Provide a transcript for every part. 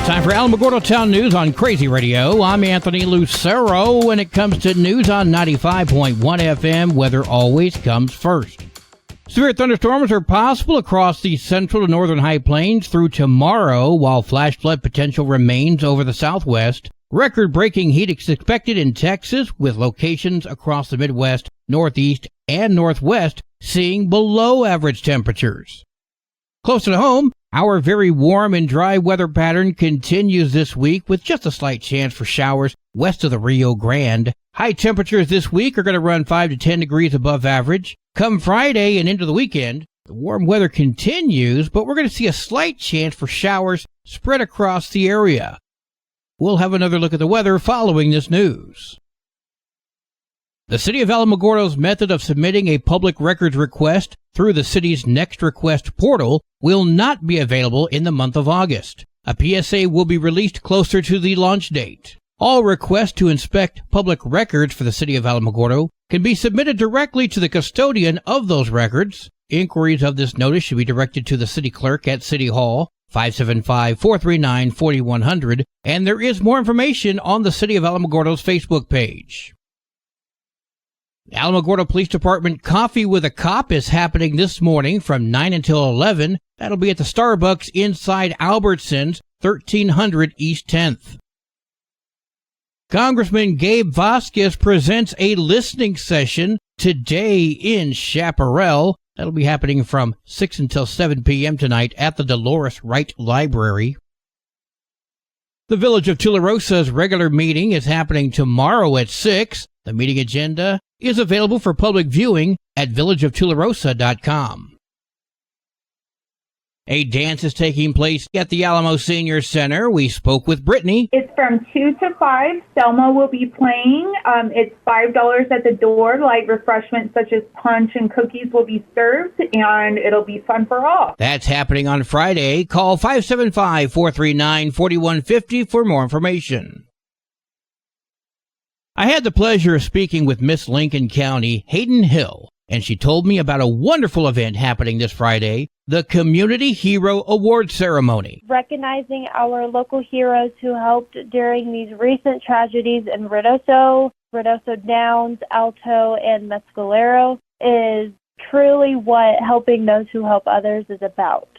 Time for Alamogordo Town News on Crazy Radio. I'm Anthony Lucero. When it comes to news on 95.1 FM, weather always comes first. Severe thunderstorms are possible across the central to northern high plains through tomorrow, while flash flood potential remains over the southwest. Record-breaking heat is expected in Texas, with locations across the Midwest, Northeast, and Northwest seeing below-average temperatures. Closer to home, our very warm and dry weather pattern continues this week with just a slight chance for showers west of the Rio Grande. High temperatures this week are going to run 5 to 10 degrees above average. Come Friday and into the weekend, the warm weather continues, but we're going to see a slight chance for showers spread across the area. We'll have another look at the weather following this news. The City of Alamogordo's method of submitting a public records request through the city's Next Request portal will not be available in the month of August. A PSA will be released closer to the launch date. All requests to inspect public records for the City of Alamogordo can be submitted directly to the custodian of those records. Inquiries of this notice should be directed to the city clerk at City Hall, 575-439-4100, and there is more information on the City of Alamogordo's Facebook page. The Alamogordo Police Department Coffee with a Cop is happening this morning from 9 until 11. That'll be at the Starbucks inside Albertsons, 1300 East 10th. Congressman Gabe Vasquez presents a listening session today in Chaparral. That'll be happening from 6 until 7 p.m. tonight at the Dolores Wright Library. The Village of Tularosa's regular meeting is happening tomorrow at 6. The meeting agenda is available for public viewing at villageoftularosa.com. A dance is taking place at the Alamo Senior Center. We spoke with Brittany. It's from 2 to 5. Selma will be playing. It's $5 at the door. Light refreshments such as punch and cookies will be served, and it'll be fun for all. That's happening on Friday. Call 575-439-4150 for more information. I had the pleasure of speaking with Miss Lincoln County, Hayden Hill, and she told me about a wonderful event happening this Friday, the Community Hero Award Ceremony. Recognizing our local heroes who helped during these recent tragedies in Ruidoso Downs, Alto, and Mescalero is truly what helping those who help others is about.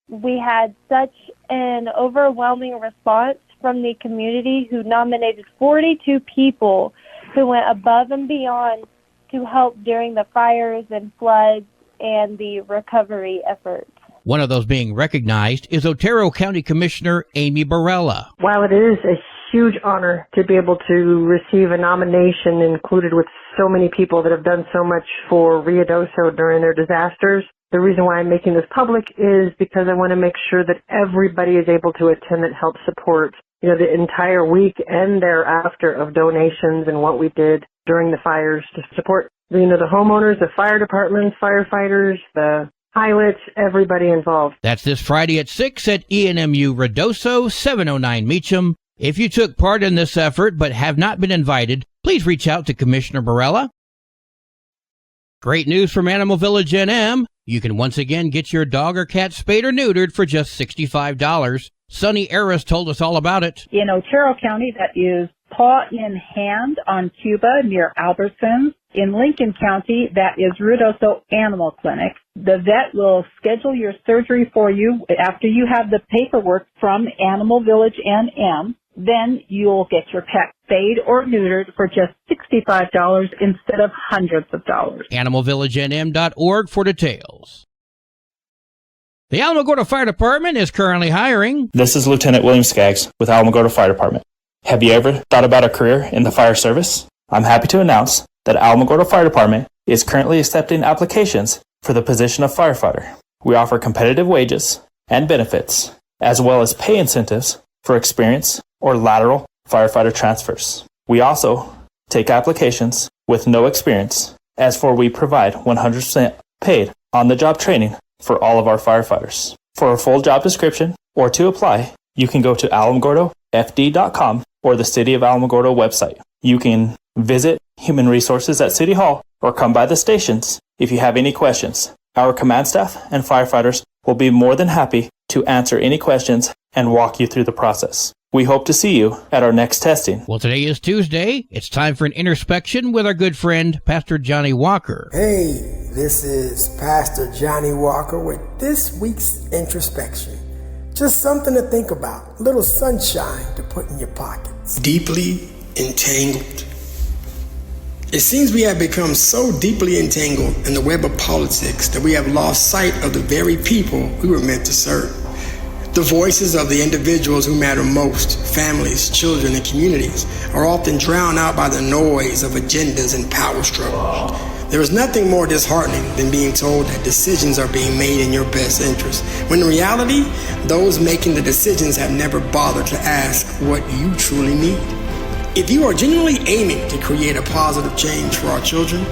We had such an overwhelming response from the community who nominated 42 people who went above and beyond to help during the fires and floods and the recovery efforts. One of those being recognized is Otero County Commissioner Amy Barella. While it is a huge honor to be able to receive a nomination included with so many people that have done so much for Ruidoso during their disasters, the reason why I'm making this public is because I want to make sure that everybody is able to attend and help support the entire week and thereafter of donations and what we did during the fires to support, the homeowners, the fire departments, firefighters, the pilots, everybody involved. That's this Friday at 6 at ENMU Ruidoso, 709 Meacham. If you took part in this effort but have not been invited, please reach out to Commissioner Barella. Great news from Animal Village NM. You can once again get your dog or cat spayed or neutered for just $65. Sonny Aris told us all about it. In Otero County, that is Paw in Hand on Cuba near Albertsons. In Lincoln County, that is Ruidoso Animal Clinic. The vet will schedule your surgery for you after you have the paperwork from Animal Village NM. Then you'll get your pet spayed or neutered for just $65 instead of hundreds of dollars. AnimalVillageNM.org for details. The Alamogordo Fire Department is currently hiring. This is Lieutenant William Skaggs with Alamogordo Fire Department. Have you ever thought about a career in the fire service? I'm happy to announce that Alamogordo Fire Department is currently accepting applications for the position of firefighter. We offer competitive wages and benefits, as well as pay incentives for experience or lateral firefighter transfers. We also take applications with no experience. As for we provide 100% paid on-the-job training for all of our firefighters. For a full job description or to apply, you can go to alamogordofd.com or the City of Alamogordo website. You can visit Human Resources at City Hall or come by the stations if you have any questions. Our command staff and firefighters will be more than happy to answer any questions and walk you through the process. We hope to see you at our next testing. Well, today is Tuesday. It's time for an introspection with our good friend, Pastor Johnny Walker. Hey, this is Pastor Johnny Walker with this week's introspection. Just something to think about, a little sunshine to put in your pockets. Deeply entangled. It seems we have become so deeply entangled in the web of politics that we have lost sight of the very people we were meant to serve. The voices of the individuals who matter most, families, children, and communities, are often drowned out by the noise of agendas and power struggles. There is nothing more disheartening than being told that decisions are being made in your best interest, when in reality, those making the decisions have never bothered to ask what you truly need. If you are genuinely aiming to create a positive change for our children,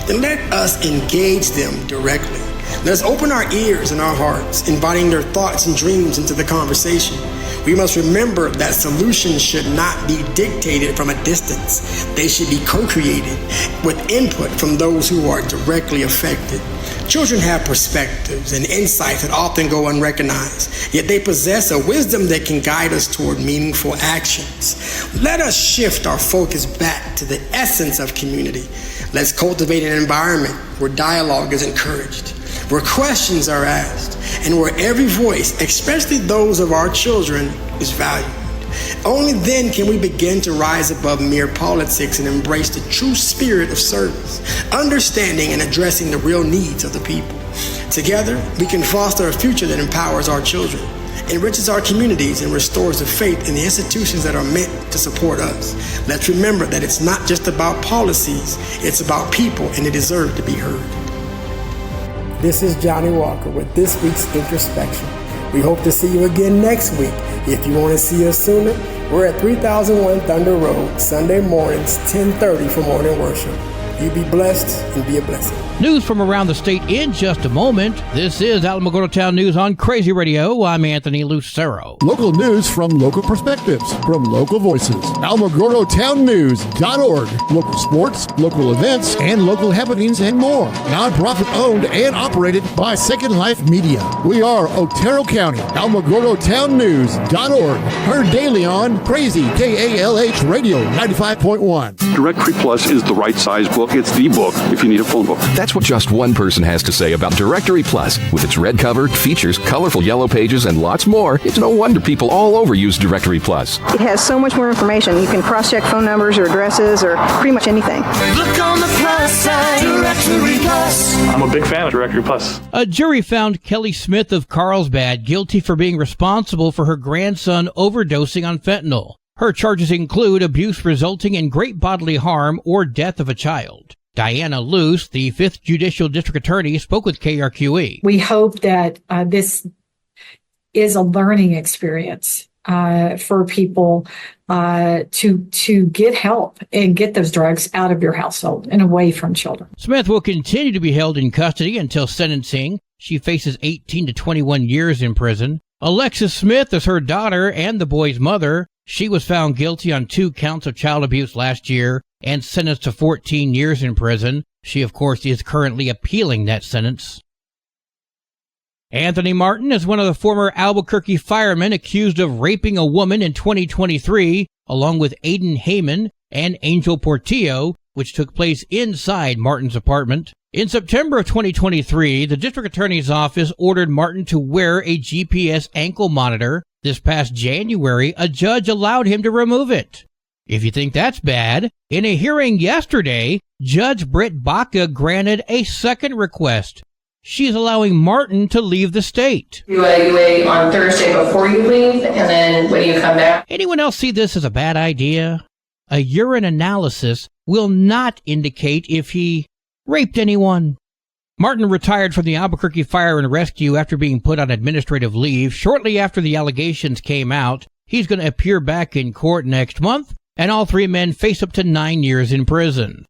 then let us engage them directly. Let us open our ears and our hearts, inviting their thoughts and dreams into the conversation. We must remember that solutions should not be dictated from a distance. They should be co-created with input from those who are directly affected. Children have perspectives and insights that often go unrecognized, yet they possess a wisdom that can guide us toward meaningful actions. Let us shift our focus back to the essence of community. Let's cultivate an environment where dialogue is encouraged, where questions are asked, and where every voice, especially those of our children, is valued. Only then can we begin to rise above mere politics and embrace the true spirit of service, understanding and addressing the real needs of the people. Together, we can foster a future that empowers our children, enriches our communities, and restores the faith in the institutions that are meant to support us. Let's remember that it's not just about policies, it's about people, and they deserve to be heard. This is Johnny Walker with this week's introspection. We hope to see you again next week. If you want to see us sooner, we're at 3001 Thunder Road, Sunday mornings, 10:30 for morning worship. You be blessed and be a blessing. News from around the state in just a moment. This is Alamogordo Town News on Crazy Radio. I'm Anthony Lucero. Local news from local perspectives, from local voices. AlamogordoTownNews.org. Local sports, local events, and local happenings and more. Nonprofit owned and operated by Second Life Media. We are Otero County. AlamogordoTownNews.org. Heard daily on Crazy KALH Radio 95.1. Directory Plus is the right size book. It's the book if you need a full book. That's what just one person has to say about Directory Plus. With its red cover, features, colorful yellow pages, and lots more, it's no wonder people all over use Directory Plus. It has so much more information. You can cross-check phone numbers or addresses or pretty much anything. Look on the plus side, Directory Plus. I'm a big fan of Directory Plus. A jury found Kelly Smith of Carlsbad guilty for being responsible for her grandson overdosing on fentanyl. Her charges include abuse resulting in great bodily harm or death of a child. Diana Luce, the 5th Judicial District Attorney, spoke with KRQE. We hope that this is a learning experience for people to get help and get those drugs out of your household and away from children. Smith will continue to be held in custody until sentencing. She faces 18 to 21 years in prison. Alexis Smith is her daughter and the boy's mother. She was found guilty on 2 counts of child abuse last year and sentenced to 14 years in prison. She, of course, is currently appealing that sentence. Anthony Martin is one of the former Albuquerque firemen accused of raping a woman in 2023, along with Aiden Heyman and Angel Portillo, which took place inside Martin's apartment. In September of 2023, the district attorney's office ordered Martin to wear a GPS ankle monitor. This past January, a judge allowed him to remove it. If you think that's bad, in a hearing yesterday, Judge Britt Baca granted a second request. She's allowing Martin to leave the state. You evaluate on Thursday before you leave, and then when you come back. Anyone else see this as a bad idea? A urine analysis will not indicate if he raped anyone. Martin retired from the Albuquerque Fire and Rescue after being put on administrative leave shortly after the allegations came out. He's going to appear back in court next month, and all 3 men face up to 9 years in prison.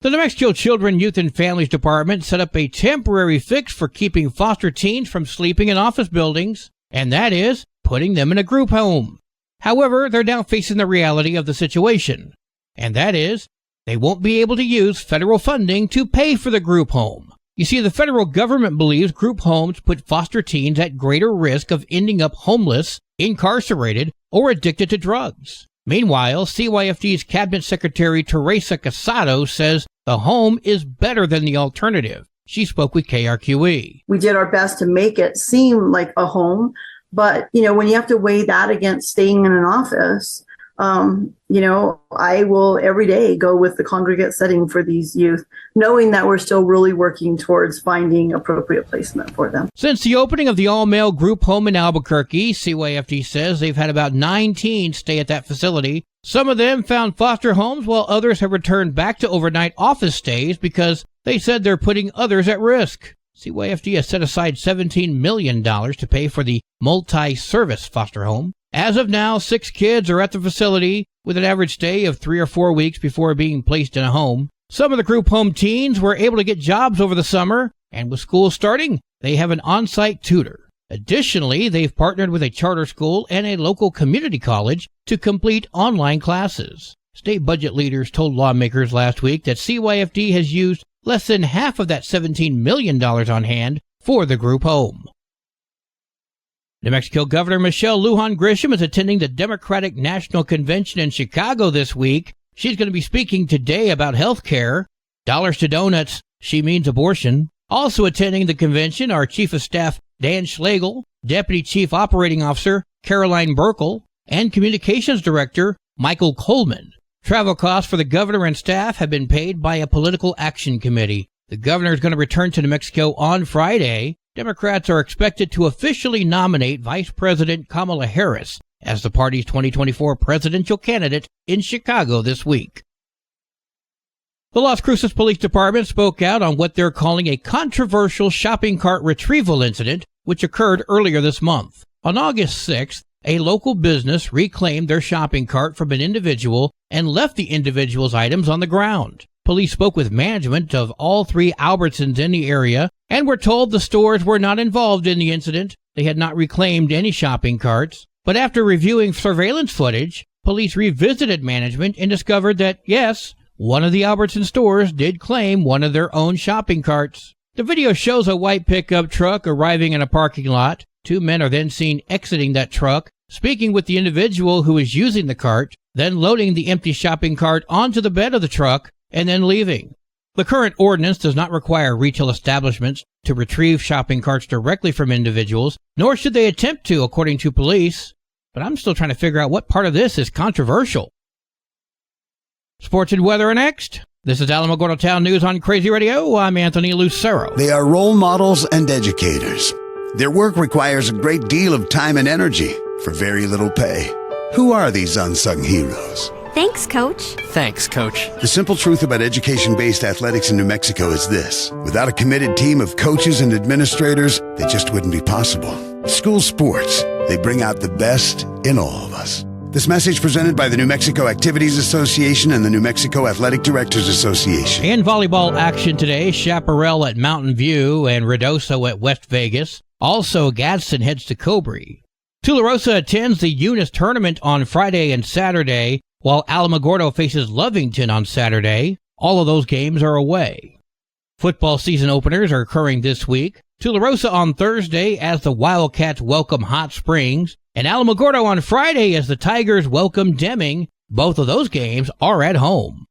The New Mexico Children, Youth, and Families Department set up a temporary fix for keeping foster teens from sleeping in office buildings, and that is putting them in a group home. However, they're now facing the reality of the situation, and that is they won't be able to use federal funding to pay for the group home. You see, the federal government believes group homes put foster teens at greater risk of ending up homeless, incarcerated, or addicted to drugs. Meanwhile, CYFD's Cabinet Secretary Teresa Casado says the home is better than the alternative. She spoke with KRQE. We did our best to make it seem like a home, but, when you have to weigh that against staying in an office, I will every day go with the congregate setting for these youth, knowing that we're still really working towards finding appropriate placement for them. Since the opening of the all-male group home in Albuquerque, CYFD says they've had about 9 teens stay at that facility. Some of them found foster homes, while others have returned back to overnight office stays because they said they're putting others at risk. CYFD has set aside $17 million to pay for the multi-service foster home. As of now, 6 kids are at the facility with an average stay of 3 or 4 weeks before being placed in a home. Some of the group home teens were able to get jobs over the summer, and with school starting, they have an on-site tutor. Additionally, they've partnered with a charter school and a local community college to complete online classes. State budget leaders told lawmakers last week that CYFD has used less than half of that $17 million on hand for the group home. New Mexico Governor Michelle Lujan Grisham is attending the Democratic National Convention in Chicago this week. She's going to be speaking today about health care. Dollars to donuts, she means abortion. Also attending the convention are Chief of Staff Dan Schlegel, Deputy Chief Operating Officer Caroline Burkle, and Communications Director Michael Coleman. Travel costs for the governor and staff have been paid by a political action committee. The governor is going to return to New Mexico on Friday. Democrats are expected to officially nominate Vice President Kamala Harris as the party's 2024 presidential candidate in Chicago this week. The Las Cruces Police Department spoke out on what they're calling a controversial shopping cart retrieval incident, which occurred earlier this month. On August 6th, a local business reclaimed their shopping cart from an individual and left the individual's items on the ground. Police spoke with management of all 3 Albertsons in the area and were told the stores were not involved in the incident. They had not reclaimed any shopping carts. But after reviewing surveillance footage, police revisited management and discovered that, yes, one of the Albertson stores did claim one of their own shopping carts. The video shows a white pickup truck arriving in a parking lot. 2 men are then seen exiting that truck, speaking with the individual who is using the cart, then loading the empty shopping cart onto the bed of the truck, and then leaving. The current ordinance does not require retail establishments to retrieve shopping carts directly from individuals, nor should they attempt to, according to police. But I'm still trying to figure out what part of this is controversial. Sports and weather are next. This is Alamogordo Town News on Crazy Radio. I'm Anthony Lucero. They are role models and educators. Their work requires a great deal of time and energy for very little pay. Who are these unsung heroes? Thanks, Coach. Thanks, Coach. The simple truth about education-based athletics in New Mexico is this. Without a committed team of coaches and administrators, they just wouldn't be possible. School sports, they bring out the best in all of us. This message presented by the New Mexico Activities Association and the New Mexico Athletic Directors Association. In volleyball action today, Chaparral at Mountain View and Ruidoso at West Vegas. Also, Gadsden heads to Cobrey. Tularosa attends the Eunice tournament on Friday and Saturday, while Alamogordo faces Lovington on Saturday. All of those games are away. Football season openers are occurring this week. Tularosa on Thursday as the Wildcats welcome Hot Springs, and Alamogordo on Friday as the Tigers welcome Deming. Both of those games are at home.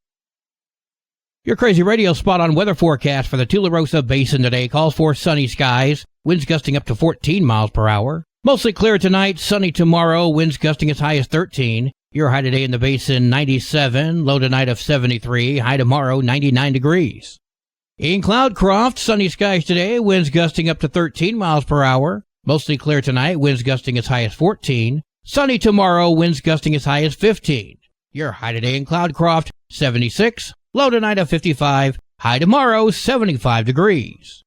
Your Crazy Radio spot-on weather forecast for the Tularosa Basin today calls for sunny skies, winds gusting up to 14 miles per hour. Mostly clear tonight, sunny tomorrow, winds gusting as high as 13. Your high today in the basin, 97, low tonight of 73, high tomorrow, 99 degrees. In Cloudcroft, sunny skies today, winds gusting up to 13 miles per hour. Mostly clear tonight, winds gusting as high as 14. Sunny tomorrow, winds gusting as high as 15. Your high today in Cloudcroft, 76, low tonight of 55, high tomorrow, 75 degrees.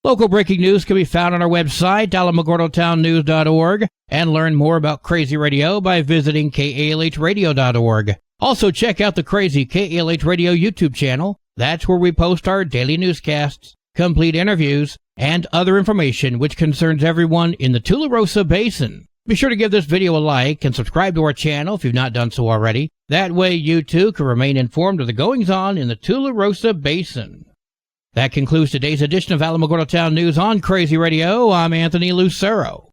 Local breaking news can be found on our website, alamogordotownnews.org, and learn more about Crazy Radio by visiting kalhradio.org. Also, check out the Crazy KALH Radio YouTube channel. That's where we post our daily newscasts, complete interviews, and other information which concerns everyone in the Tularosa Basin. Be sure to give this video a like and subscribe to our channel if you've not done so already. That way you too can remain informed of the goings-on in the Tularosa Basin. That concludes today's edition of Alamogordo Town News on Crazy Radio. I'm Anthony Lucero.